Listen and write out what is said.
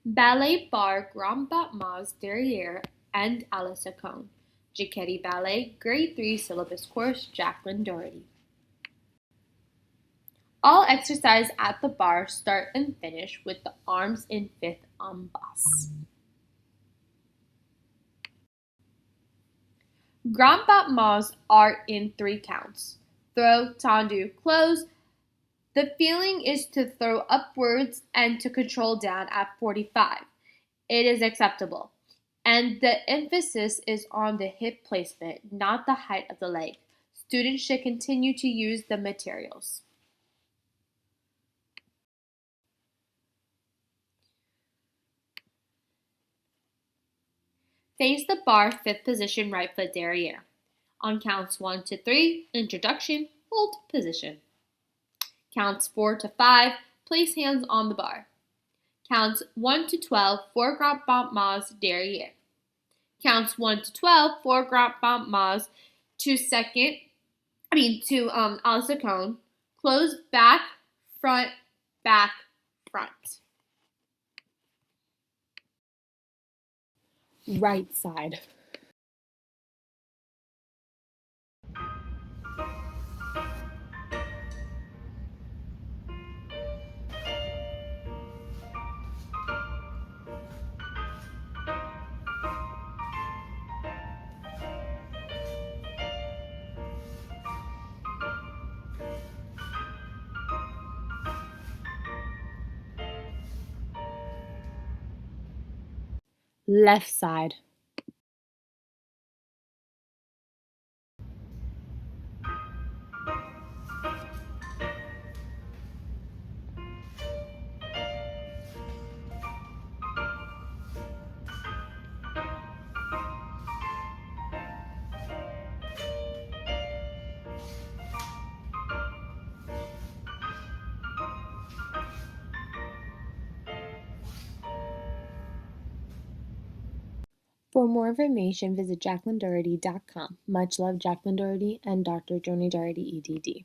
Ballet Bar Grand Battements Derrière and à la Seconde. Jacketti Ballet, Grade 3 Syllabus Course, Jacklyn Dougherty. All exercises at the bar start and finish with the arms in fifth en basse. Grand battements are in 3 counts. Throw, tendu, close. The feeling is to throw upwards and to control down at 45. It is acceptable. And the emphasis is on the hip placement, not the height of the leg. Students should continue to use the materials. Face the bar, fifth position, right foot derriere. On counts 1 to 3, introduction, hold position. Counts 4 to 5, place hands on the bar. Counts 1 to 12, foreground battements derriere. Counts 1 to 12, foreground battements to à la seconde. Close back, front, front. Right side. Left side. For more information, visit jacklyndougherty.com. Much love, Jacklyn Dougherty and Dr. Joni Dougherty, EDD.